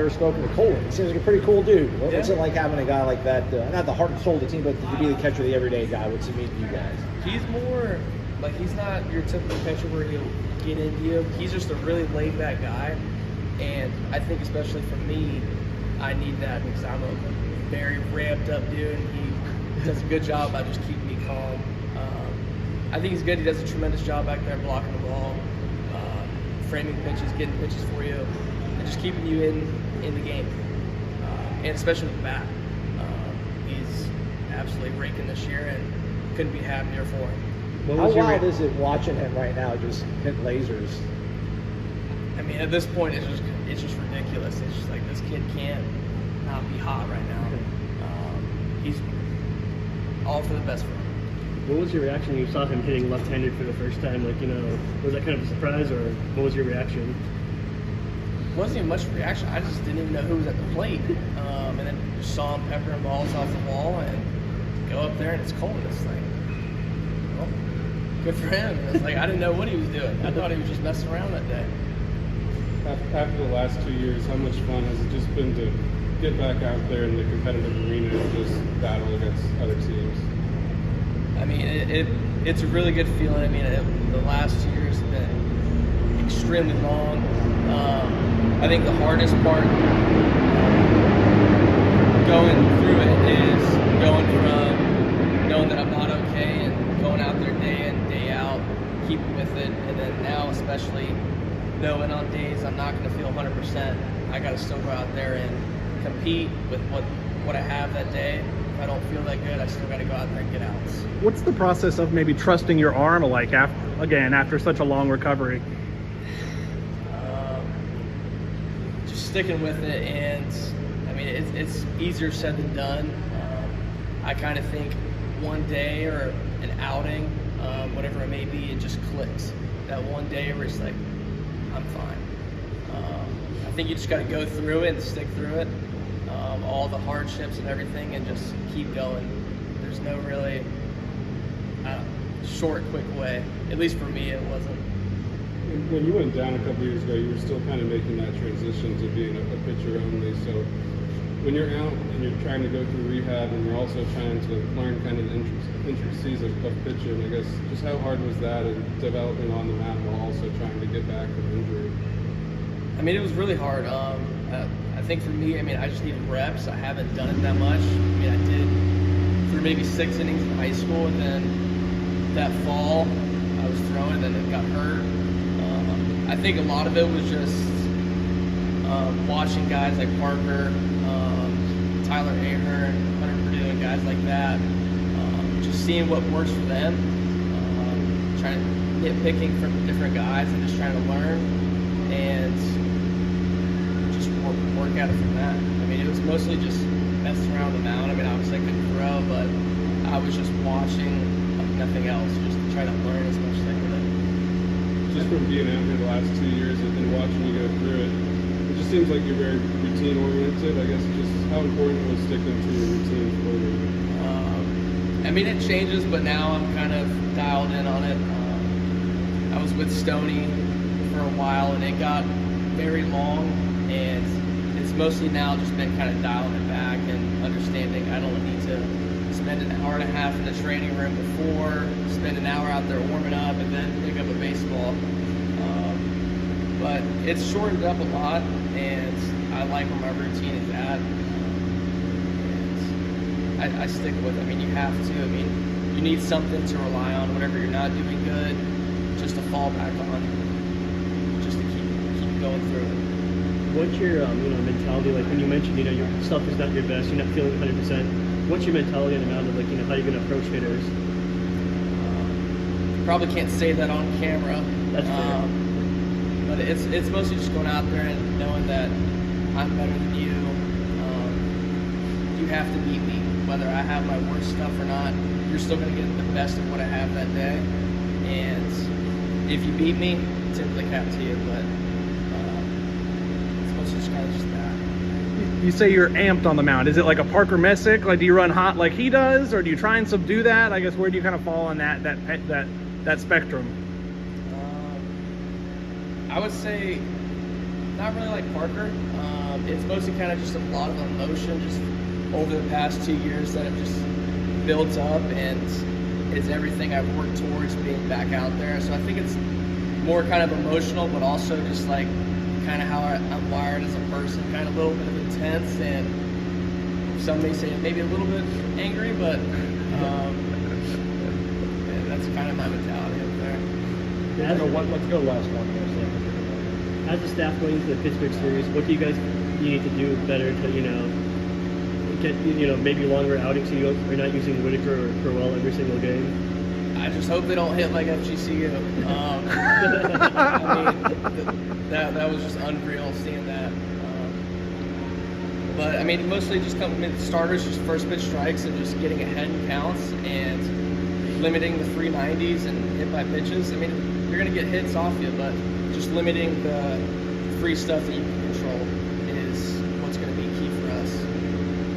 ever spoken to Colin. He seems like a pretty cool dude. What's it like having a guy like that, not the heart and soul of the team, but to be the catcher, the everyday guy? What's it mean to you guys? He's more, like, he's not your typical catcher where he'll get into you. He's just a really laid-back guy, and I think especially for me, I need that because I'm a very ramped-up dude, and he does a good job by just keeping me calm. I think he's good. He does a tremendous job back there blocking the ball, framing pitches, getting pitches for you, and just keeping you in the game, and especially with the bat. He's absolutely raking this year, and couldn't be happier for him. How wild is it watching him right now just hit lasers? I mean, at this point, it's just ridiculous. It's just like this kid can't not be hot right now. He's all for the best for him. What was your reaction when you saw him hitting left-handed for the first time? Like, was that kind of a surprise, or what was your reaction? It wasn't even much reaction. I just didn't even know who was at the plate. And then just saw him peppering balls off the wall and go up there, and it's cold. It's like, well, good for him. It's like, I didn't know what he was doing. I thought he was just messing around that day. After the last 2 years, how much fun has it just been to get back out there in the competitive arena and just battle against other teams? I mean, it's a really good feeling. I mean, the last 2 years have been extremely long. I think the hardest part going through it is going from knowing that I'm not okay and going out there day in, day out, keeping with it, and then now especially knowing on days I'm not going to feel 100%, I got to still go out there and compete with what I have that day. If I don't feel that good, I still got to go out there and get outs. What's the process of maybe trusting your arm, like after such a long recovery? Just sticking with it, and I mean it's easier said than done. I kind of think one day or an outing, whatever it may be, it just clicks. That one day where it's like, I'm fine. I think you just got to go through it and stick through it, all the hardships and everything, and just keep going. There's no really short, quick way. At least for me, it wasn't. When you went down a couple years ago, you were still kind of making that transition to being a pitcher only. So when you're out and you're trying to go through rehab and you're also trying to learn kind of the intricacies of pitching, I guess, just how hard was that in developing on the mound while also trying to get back from injury? I mean, it was really hard. I think for me, I mean, I just needed reps. I haven't done it that much. I mean, I did through maybe 6 innings in high school, and then that fall I was throwing and it got hurt. I think a lot of it was just watching guys like Parker, Tyler Ahern, Hunter Purdue, and guys like that, just seeing what works for them, trying to nitpicking from different guys and just trying to learn and just work at it from that. I mean, it was mostly just messing around the mound. I mean, obviously I couldn't throw, but I was just watching like nothing else, just to try to learn as much as I could. Just from being out here the last 2 years and watching you go through it, it just seems like you're very routine oriented. I guess just how important was sticking to your routine for you? I mean, it changes, but now I'm kind of dialed in on it. I was with Stoney for a while, and it got very long, and it's mostly now just been kind of dialing it back and understanding I don't need to spend an hour and a half in the training room before, spend an hour out there warming up, and then pick up a baseball. But it's shortened up a lot, and I like where my routine is at. And I stick with it. I mean, you have to. I mean, you need something to rely on whenever you're not doing good, just to fall back on, just to keep going through it. What's your mentality like when you mentioned your stuff is not your best, you're not feeling 100%? What's your mentality on the mound of how you're going to approach hitters? Probably can't say that on camera. That's fair. But it's mostly just going out there and knowing that I'm better than you. You have to beat me, whether I have my worst stuff or not. You're still going to get the best of what I have that day. And if you beat me, tip the cap to you. But it's mostly just kind of just that. You say you're amped on the mound. Is it like a Parker Messick? Like, do you run hot like he does, or do you try and subdue that? I guess where do you kind of fall on that spectrum? I would say not really like Parker. It's mostly kind of just a lot of emotion just over the past 2 years that have just built up, and it's everything I've worked towards being back out there. So I think it's more kind of emotional, but also just like kind of how I'm wired as a person, kind of a little bit of intense, and some may say maybe a little bit angry, but and that's kind of my mentality up there. Let's go last one. As a staff going into the Pittsburgh series, what do you guys need to do better to, get, maybe longer outings so you're not using Whitaker or Crowell every single game? I just hope they don't hit like FGCU. I mean, that was just unreal seeing that. But I mean, mostly just starters, just first pitch strikes and just getting ahead in counts and limiting the 390s and hit by pitches. I mean, you're going to get hits off you, but just limiting the free stuff that you can control.